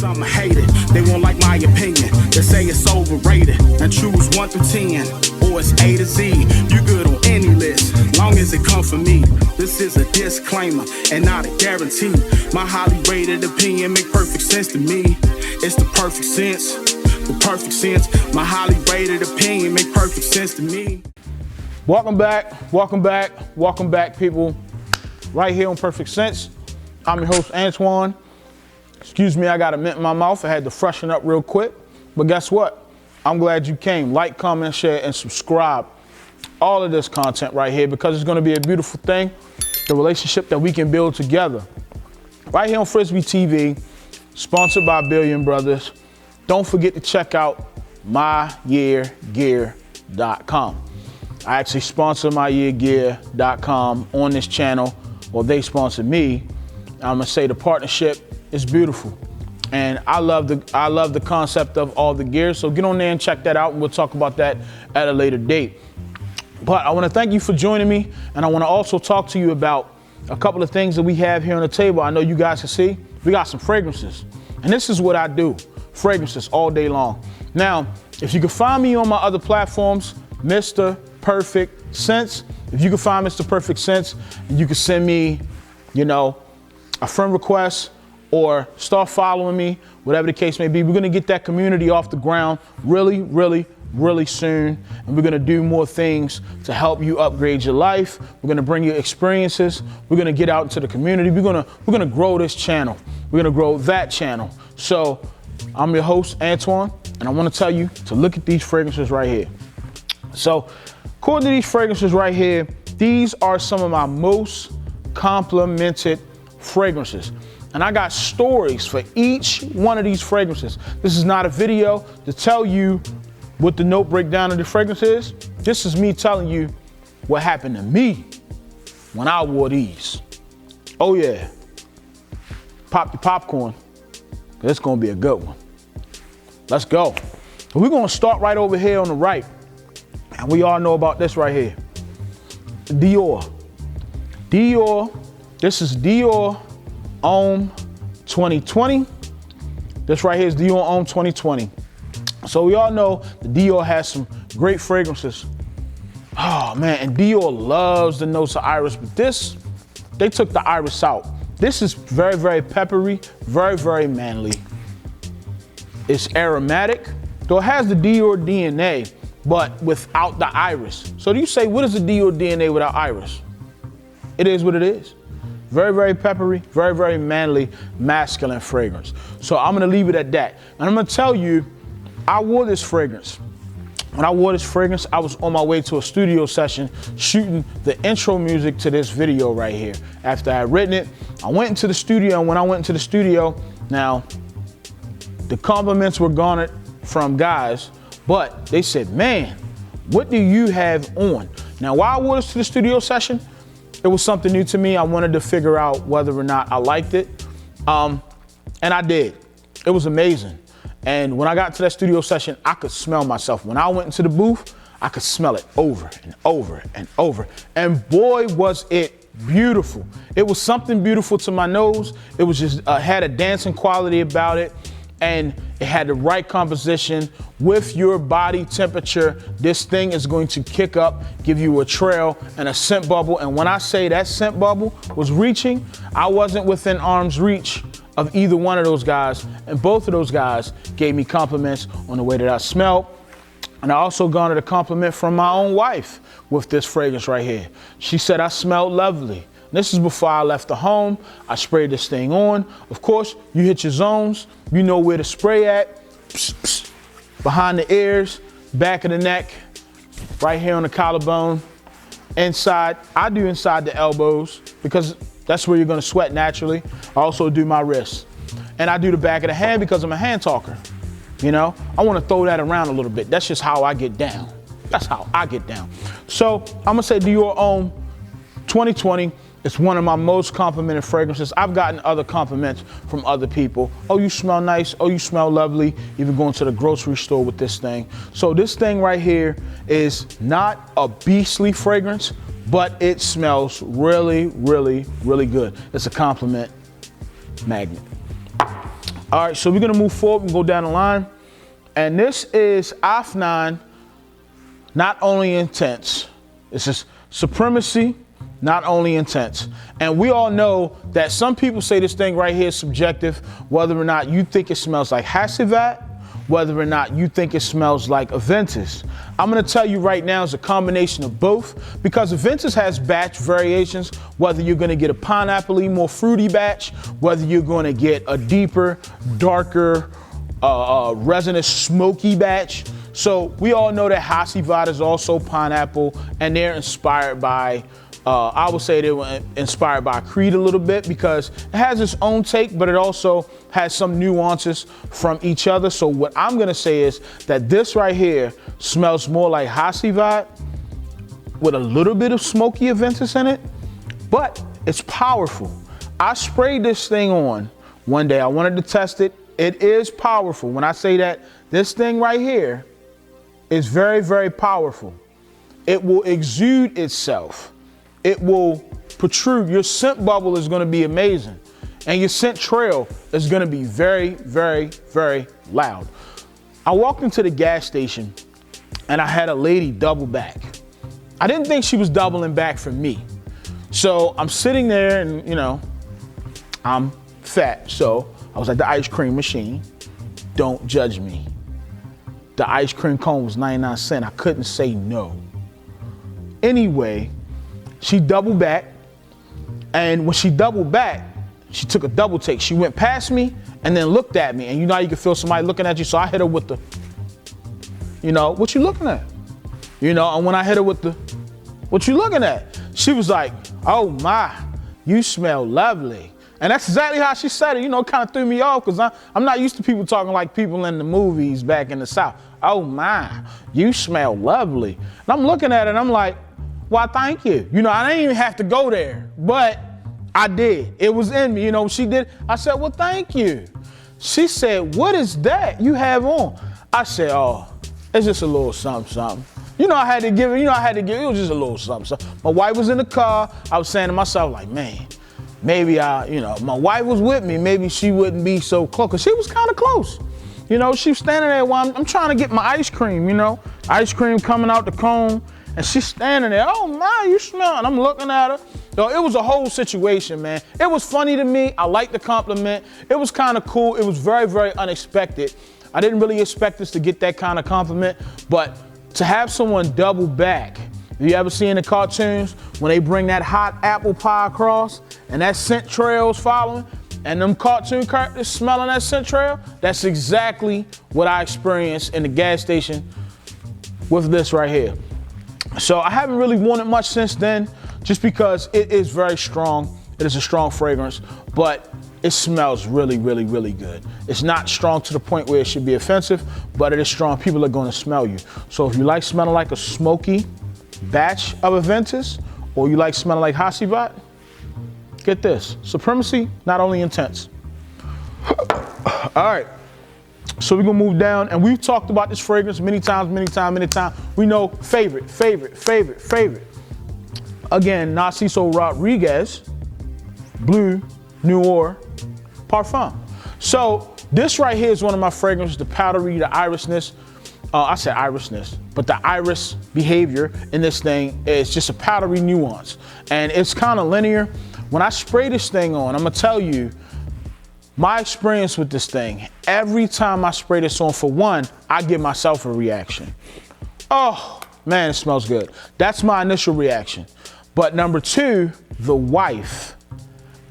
some hate it. They won't like my opinion. They say it's overrated. And choose 1 through 10, or it's A to Z. You good on any list, long as it come from me. This is a disclaimer and not a guarantee. My highly rated opinion make perfect sense to me. It's the perfect sense, the perfect sense. My highly rated opinion make perfect sense to me. Welcome back, people. Right here on Perfect Sense. I'm your host, Antwan. Excuse me, I got a mint in my mouth. I had to freshen up real quick. But guess what? I'm glad you came. Like, comment, share, and subscribe. All of this content right here, because it's going to be a beautiful thing. The relationship that we can build together. Right here on Frisbee TV, sponsored by Billion Brothers. Don't forget to check out myyeargear.com. I actually sponsor myyeargear.com on this channel. Well, they sponsor me. I'm gonna say the partnership is beautiful. And I love the concept of all the gear. So get on there and check that out, and we'll talk about that at a later date. But I wanna thank you for joining me, and I wanna also talk to you about a couple of things that we have here on the table. I know you guys can see, we got some fragrances. And this is what I do, fragrances all day long. Now, if you can find me on my other platforms, Mr. Perfect Sense. If you can find Mr. Perfect Sense, you can send me, a friend request or start following me, whatever the case may be. We're gonna get that community off the ground really soon. And we're gonna do more things to help you upgrade your life. We're gonna bring you experiences. We're gonna get out into the community. We're gonna grow this channel. We're gonna grow that channel. So I'm your host, Antwan, and I wanna tell you to look at these fragrances right here. So according to these fragrances right here, these are some of my most complimented fragrances. And I got stories for each one of these fragrances. This is not a video to tell you what the note breakdown of the fragrance is. This is me telling you what happened to me when I wore these. Oh yeah, pop your popcorn, 'cause it's gonna be a good one. Let's go. So we're gonna start right over here on the right. And we all know about this right here. Dior. This is Dior Homme 2020. This right here is Dior Homme 2020. So we all know that Dior has some great fragrances. Oh man, and Dior loves the notes of iris, but this, they took the iris out. This is very peppery, very manly. It's aromatic, though it has the Dior DNA, but without the iris. So do you say, what is the Dior DNA without iris? It is what it is. Very peppery, very manly, masculine fragrance. So I'm gonna leave it at that. And I'm gonna tell you, I wore this fragrance. When I wore this fragrance, I was on my way to a studio session shooting the intro music to this video right here. After I had written it, I went into the studio, and when I went into the studio, now, the compliments were garnered from guys, but they said, man, what do you have on? Now, while I wore this to the studio session, it was something new to me. I wanted to figure out whether or not I liked it. And I did. It was amazing. And when I got to that studio session, I could smell myself. When I went into the booth, I could smell it over and over. And boy, was it beautiful. It was something beautiful to my nose. It was just, had a dancing quality about it. And it had the right composition with your body temperature. This thing is going to kick up, give you a trail and a scent bubble. And when I say that scent bubble was reaching, I wasn't within arm's reach of either one of those guys. And both of those guys gave me compliments on the way that I smelled. And I also garnered a compliment from my own wife with this fragrance right here. She said I smelled lovely. This is before I left the home. I sprayed this thing on. Of course, you hit your zones. You know where to spray at. Psst, psst. Behind the ears, back of the neck, right here on the collarbone, inside. I do inside the elbows because that's where you're gonna sweat naturally. I also do my wrists. And I do the back of the hand because I'm a hand talker. I wanna throw that around a little bit. That's just how I get down. That's how I get down. So I'm gonna say Dior Homme 2020. It's one of my most complimented fragrances. I've gotten other compliments from other people. Oh, you smell nice. Oh, you smell lovely. Even going to the grocery store with this thing. So this thing right here is not a beastly fragrance, but it smells really good. It's a compliment magnet. All right, so we're gonna move forward and go down the line. And this is Antwan, not only intense. This is supremacy, not only intense. And we all know that some people say this thing right here is subjective, whether or not you think it smells like Hasivat, whether or not you think it smells like Aventus. I'm gonna tell you right now it's a combination of both, because Aventus has batch variations, whether you're gonna get a pineapple-y, more fruity batch, whether you're gonna get a deeper, darker, resinous, smoky batch. So we all know that Hasivat is also pineapple, and they're inspired by, I would say they were inspired by Creed a little bit, because it has its own take, but it also has some nuances from each other. So what I'm gonna say is that this right here smells more like Hasivat with a little bit of smoky Aventus in it, but it's powerful. I sprayed this thing on one day. I wanted to test it. It is powerful. When I say that, this thing right here is very, very powerful. It will exude itself. It will protrude. Your scent bubble is gonna be amazing. And your scent trail is gonna be very, very, very loud. I walked into the gas station and I had a lady double back. I didn't think she was doubling back for me. So I'm sitting there and, you know, I'm fat. So I was at the ice cream machine. Don't judge me. The ice cream cone was 99 cents. I couldn't say no. Anyway, she doubled back. And when she doubled back, she took a double take. She went past me and then looked at me. And you know how you can feel somebody looking at you? So I hit her with the, you know, what you looking at? You know, and when I hit her with the, what you looking at? She was like, oh my, you smell lovely. And that's exactly how she said it. You know, it kind of threw me off because I'm not used to people talking like people in the movies back in the South. Oh my, you smell lovely. And I'm looking at it and I'm like, why, thank you. You know, I didn't even have to go there, but I did. It was in me, you know, she did. I said, well, thank you. She said, what is that you have on? I said, oh, it's just a little something, something. You know, I had to give it, it was just a little something, something. My wife was in the car. I was saying to myself, like, man, maybe my wife was with me. Maybe she wouldn't be so close, because she was kind of close. You know, she was standing there while I'm trying to get my ice cream, you know, ice cream coming out the cone. And she's standing there, oh my, you smell. And I'm looking at her. So it was a whole situation, man. It was funny to me. I liked the compliment. It was kind of cool. It was very, very unexpected. I didn't really expect us to get that kind of compliment, but to have someone double back. You ever see in the cartoons when they bring that hot apple pie across and that scent trail's following and them cartoon characters smelling that scent trail? That's exactly what I experienced in the gas station with this right here. So I haven't really worn it much since then, just because it is very strong. It is a strong fragrance, but it smells really, really, really good. It's not strong to the point where it should be offensive, but it is strong. People are going to smell you. So if you like smelling like a smoky batch of Aventus, or you like smelling like Hasivat, get this. Supremacy, not only intense. All right. So we're gonna move down, and we've talked about this fragrance many times. We know favorite. Again, Narciso Rodriguez, Bleu Noir Parfum. So this right here is one of my fragrances, the powdery, the irisness. I said irisness, but the iris behavior in this thing is just a powdery nuance, and it's kind of linear. When I spray this thing on, I'm gonna tell you, my experience with this thing, every time I spray this on, for one, I give myself a reaction. Oh, man, it smells good. That's my initial reaction. But number two, the wife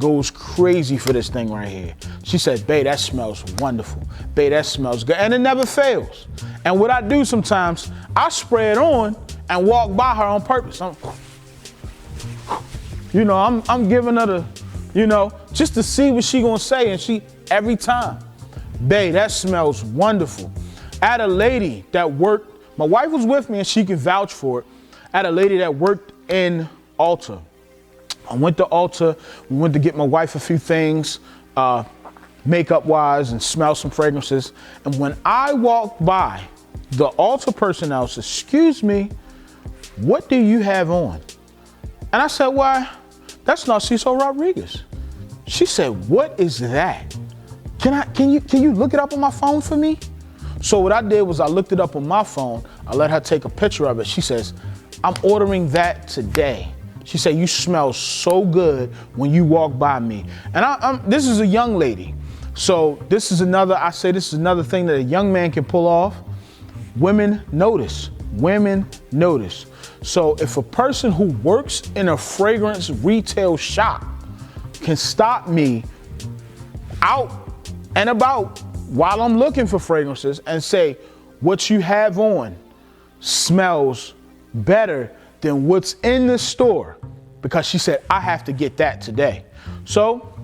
goes crazy for this thing right here. She said, babe, that smells wonderful. Babe, that smells good. And it never fails. And what I do sometimes, I spray it on and walk by her on purpose. I'm giving her the, just to see what she gonna say, and she, every time, babe, that smells wonderful. I had a lady that worked, my wife was with me and she can vouch for it. I had a lady that worked in Ulta. I went to Ulta, we went to get my wife a few things, makeup wise, and smell some fragrances. And when I walked by, the Ulta personnel said, excuse me, what do you have on? And I said, why? That's Narciso Rodriguez. She said, what is that? can you look it up on my phone for me? So what I did was I looked it up on my phone. I let her take a picture of it. She says, I'm ordering that today. She said, you smell so good when you walk by me. And this is a young lady. So this is another thing that a young man can pull off. Women notice. Women notice. So if a person who works in a fragrance retail shop can stop me out and about while I'm looking for fragrances and say, what you have on smells better than what's in the store, because she said, I have to get that today. So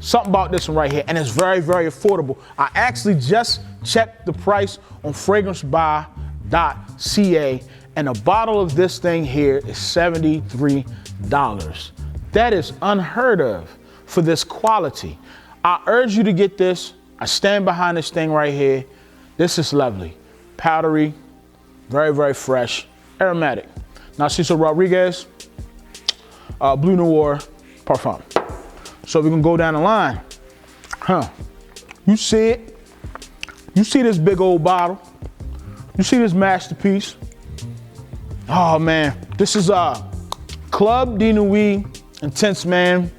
something about this one right here, and it's very, very affordable. I actually just checked the price on FragranceBuy.ca, and a bottle of this thing here is $73. That is unheard of for this quality. I urge you to get this. I stand behind this thing right here. This is lovely. Powdery, very, very fresh, aromatic. Narciso Rodriguez, Blue Noir Parfum. So we're gonna go down the line. You see it. You see this big old bottle. You see this masterpiece. Oh man, this is Club de Nuit Intense Man.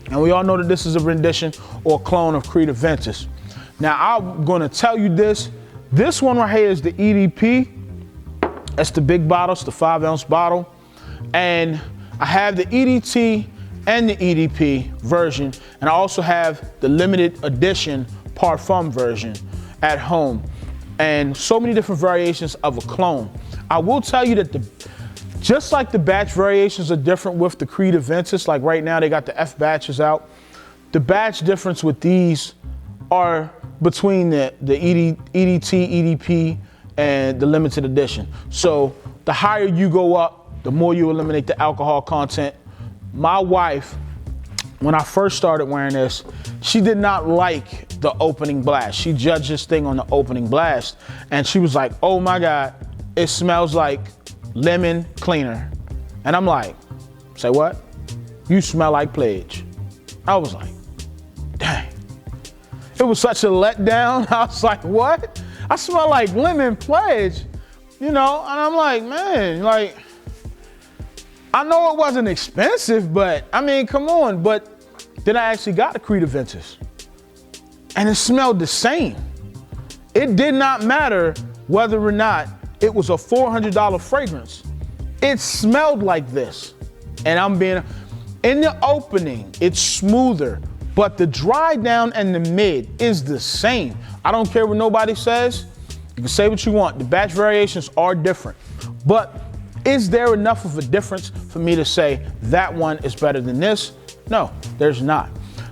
And we all know that this is a rendition or a clone of Creed Aventus. Now I'm gonna tell you this. This one right here is the EDP. That's the big bottle, it's the 5-ounce bottle. And I have the EDT and the EDP version. And I also have the limited edition Parfum version at home. And so many different variations of a clone. I will tell you that just like the batch variations are different with the Creed Aventus, like right now they got the F batches out. The batch difference with these are between the EDT, EDP, and the limited edition. So the higher you go up, the more you eliminate the alcohol content. My wife, when I first started wearing this, she did not like the opening blast. She judged this thing on the opening blast, and she was like, oh my God, it smells like lemon cleaner. And I'm like, say what? You smell like pledge. I was like, dang. It was such a letdown. I was like, what? I smell like lemon pledge, you know? And I'm like, man, like, I know it wasn't expensive, but I mean, come on. But then I actually got the Creed Aventus, and it smelled the same. It did not matter whether or not it was a $400 fragrance. It smelled like this. And in the opening, it's smoother, but the dry down and the mid is the same. I don't care what nobody says. You can say what you want. The batch variations are different, but is there enough of a difference for me to say that one is better than this? No, there's not.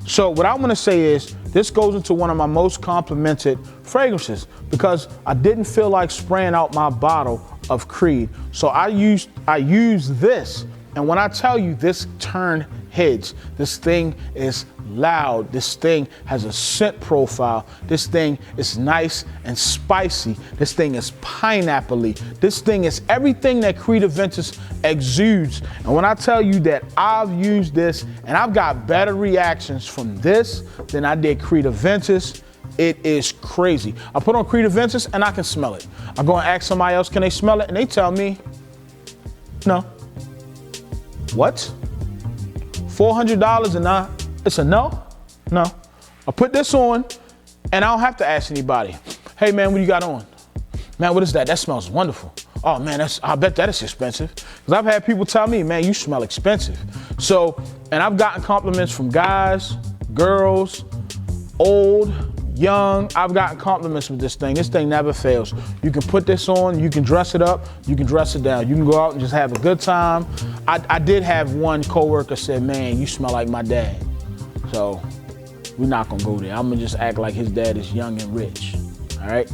So what I want to say is this goes into one of my most complimented fragrances because I didn't feel like spraying out my bottle of Creed. So I used this. And when I tell you this turned heads, this thing is loud. This thing has a scent profile. This thing is nice and spicy. This thing is pineapple-y. This thing is everything that Creed Aventus exudes. And when I tell you that I've used this and I've got better reactions from this than I did Creed Aventus, it is crazy. I put on Creed Aventus and I can smell it. I go and ask somebody else, can they smell it? And they tell me, no. What? $400 and it's a no? No. I put this on and I don't have to ask anybody. Hey man, what you got on? Man, what is that? That smells wonderful. Oh man, I bet that is expensive. Because I've had people tell me, man, you smell expensive. So, and I've gotten compliments from guys, girls, old, young. I've gotten compliments with this thing. This thing never fails. You can put this on, you can dress it up, you can dress it down. You can go out and just have a good time. I did have one coworker said, man, you smell like my dad. So we're not gonna go there. I'm gonna just act like his dad is young and rich, all right?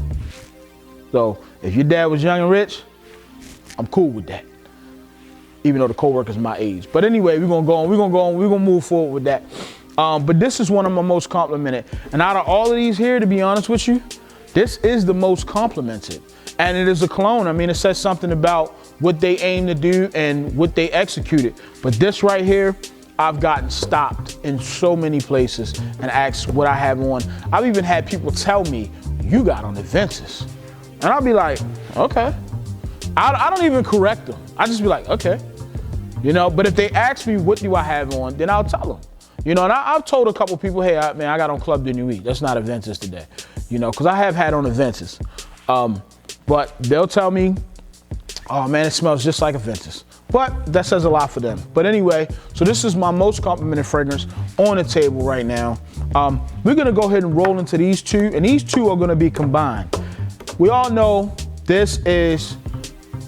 So if your dad was young and rich, I'm cool with that, even though the coworker's my age. But anyway, we're gonna move forward with that. But this is one of my most complimented. And out of all of these here, to be honest with you, this is the most complimented. And it is a clone. I mean, it says something about what they aim to do and what they executed. But this right here, I've gotten stopped in so many places and asked what I have on. I've even had people tell me, you got on Adventures. And I'll be like, okay. I don't even correct them. I just be like, okay. You know, but if they ask me what do I have on, then I'll tell them. You know, and I've told a couple people, hey, I got on Club de Nuit. That's not Adventures today. You know, because I have had on Adventures. But they'll tell me, oh man, it smells just like Adventures. But that says a lot for them. But anyway, so this is my most complimented fragrance on the table right now. We're gonna go ahead and roll into these two, and these two are gonna be combined. We all know this is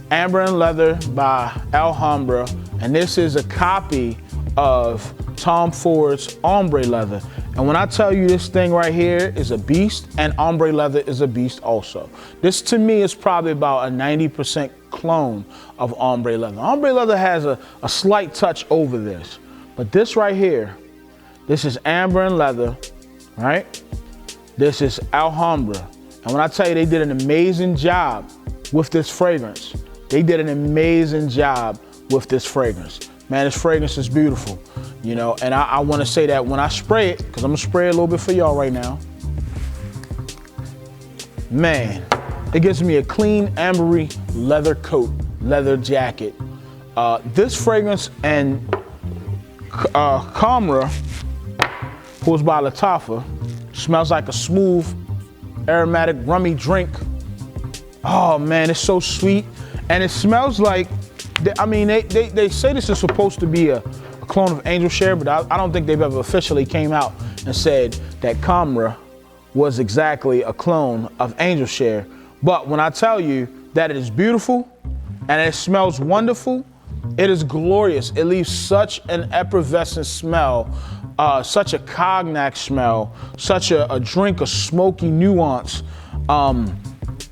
Amber and Leather by Alhambra, and this is a copy of Tom Ford's Ombre Leather. And when I tell you this thing right here is a beast, and Ombre Leather is a beast also. This to me is probably about a 90% clone of Ombre Leather. Ombre Leather has a slight touch over this, but this right here, this is Amber and Leather, right? This is Alhambra. And when I tell you they did an amazing job with this fragrance, they did an amazing job with this fragrance. Man, this fragrance is beautiful, you know, and I want to say that when I spray it, because I'm going to spray it a little bit for y'all right now. Man, it gives me a clean, ambery leather coat, leather jacket. This fragrance and Kamra, who's by Lattafa, smells like a smooth, aromatic, rummy drink. Oh man, it's so sweet. And it smells like, I mean, they say this is supposed to be a clone of Angel Share, but I don't think they've ever officially came out and said that Kamra was exactly a clone of Angel Share. But when I tell you that it is beautiful and it smells wonderful, it is glorious. It leaves such an effervescent smell, such a cognac smell, such a drink of smoky nuance.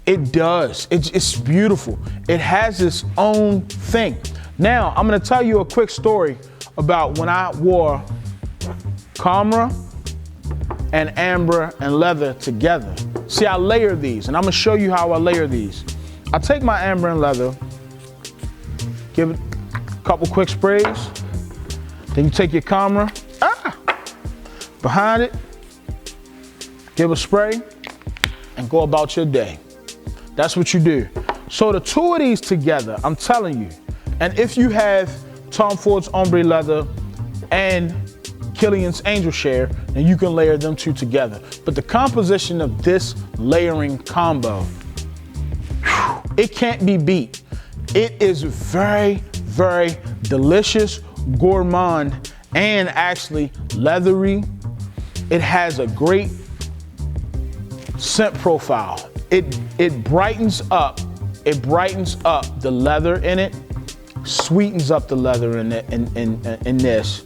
It does. It's beautiful. It has its own thing. Now, I'm gonna tell you a quick story about when I wore Kamra and Amber and Leather together. See, I layer these, and I'm gonna show you how I layer these. I take my Amber and Leather, give it a couple quick sprays, then you take your Kamra, behind it, give a spray, and go about your day. That's what you do. So the two of these together, I'm telling you, and if you have Tom Ford's Ombre Leather and Killian's Angel Share, then you can layer them two together. But the composition of this layering combo, it can't be beat. It is very, very delicious, gourmand, and actually leathery. It has a great scent profile. It brightens up the leather in it, sweetens up the leather in this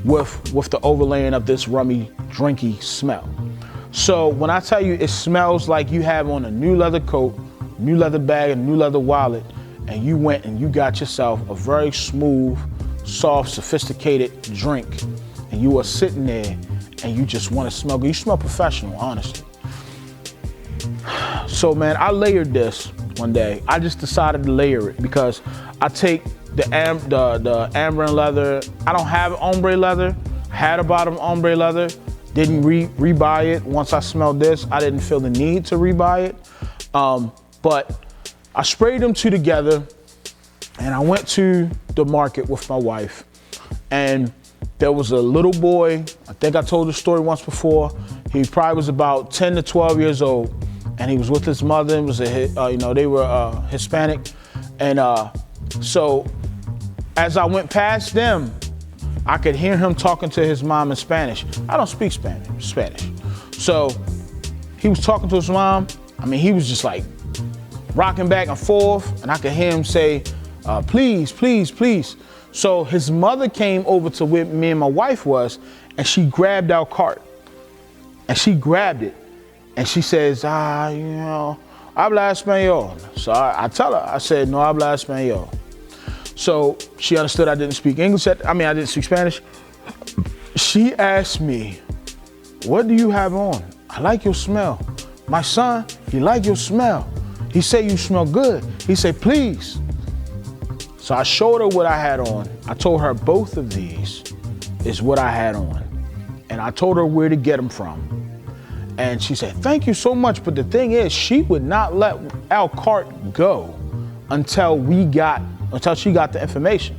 with the overlaying of this rummy, drinky smell. So when I tell you it smells like you have on a new leather coat, new leather bag, and new leather wallet, and you went and you got yourself a very smooth, soft, sophisticated drink, and you are sitting there and you just want to smell good. You smell professional, honestly. So man, I layered this one day. I just decided to layer it because I take the Amber and Leather. I don't have Ombre Leather. Had a bottom Ombre Leather. Didn't rebuy it. Once I smelled this, I didn't feel the need to rebuy it. But I sprayed them two together, and I went to the market with my wife, and there was a little boy. I think I told the story once before. He probably was about 10 to 12 years old, and he was with his mother. It was they were Hispanic, and so as I went past them, I could hear him talking to his mom in Spanish. I don't speak Spanish. So he was talking to his mom. I mean, he was just like rocking back and forth, and I could hear him say, please, please, please. So his mother came over to where me and my wife was, and she grabbed our cart. And she grabbed it, and she says, habla español. So I tell her, I said, no habla español. So she understood I didn't speak English. I didn't speak Spanish. She asked me, what do you have on? I like your smell. My son, he like your smell. He said you smell good. He said, please. So I showed her what I had on. I told her both of these is what I had on. And I told her where to get them from. And she said, thank you so much. But the thing is, she would not let our cart go until she got the information.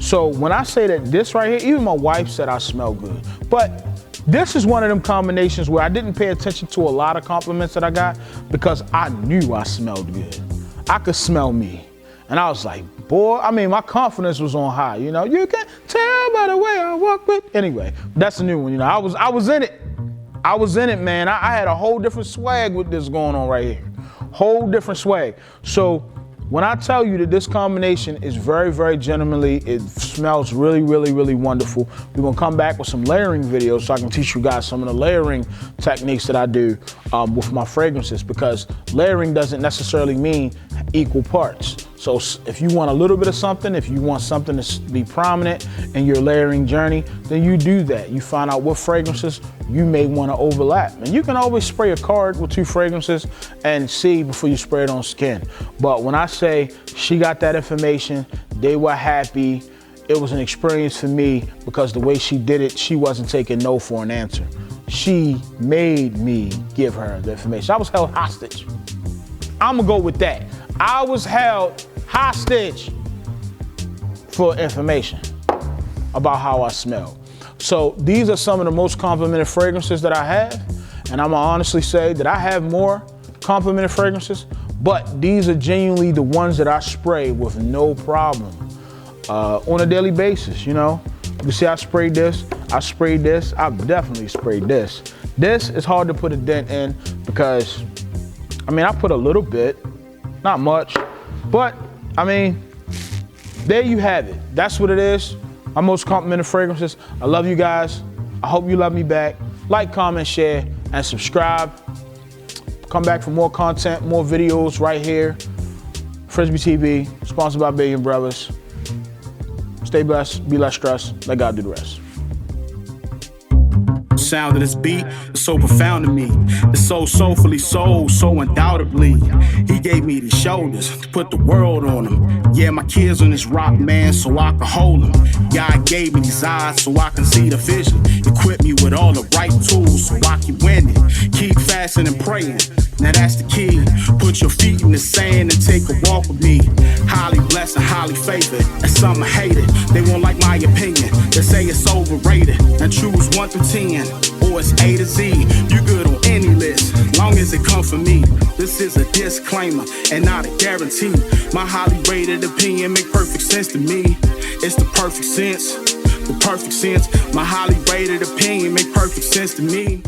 So when I say that this right here, even my wife said I smell good. But this is one of them combinations where I didn't pay attention to a lot of compliments that I got because I knew I smelled good. I could smell me. And I was like, boy, I mean, my confidence was on high. You know, you can tell by the way I walk with. Anyway, that's a new one. You know, I was in it. I was in it, man. I had a whole different swag with this going on right here. Whole different swag. So when I tell you that this combination is very, very genuinely, it smells really, really, really wonderful. We're gonna come back with some layering videos so I can teach you guys some of the layering techniques that I do with my fragrances, because layering doesn't necessarily mean equal parts. So if you want a little bit of something, if you want something to be prominent in your layering journey, then you do that. You find out what fragrances you may want to overlap. And you can always spray a card with 2 fragrances and see before you spray it on skin. But when I say she got that information, they were happy. It was an experience for me because the way she did it, she wasn't taking no for an answer. She made me give her the information. I was held hostage. I'm gonna go with that. I was held hostage for information about how I smell. So these are some of the most complimented fragrances that I have. And I'm gonna honestly say that I have more complimented fragrances, but these are genuinely the ones that I spray with no problem on a daily basis, you know? You see I sprayed this, I sprayed this, I've definitely sprayed this. This is hard to put a dent in because, I mean, I put a little bit, not much, but I mean, there you have it. That's what it is. My most complimented fragrances. I love you guys. I hope you love me back. Like, comment, share, and subscribe. Come back for more content, more videos right here. Frisbee TV, sponsored by Billion Brothers. Stay blessed, be less stressed. Let God do the rest. Sound of this beat is so profound to me. It's so soulfully sold, so undoubtedly. He gave me these shoulders to put the world on them. Yeah, my kids on this rock, man, so I can hold them. God gave me these eyes so I can see the vision. Equip me with all the right tools so I keep winning. Keep fasting and praying. Now that's the key. Put your feet in the sand and take a walk with me. Highly blessed and highly favored, and some hate it. They won't like my opinion. They say it's overrated. And choose 1 through 10, or it's A to Z. You good on any list, long as it come from me. This is a disclaimer and not a guarantee. My highly rated opinion make perfect sense to me. It's the perfect sense, the perfect sense. My highly rated opinion make perfect sense to me.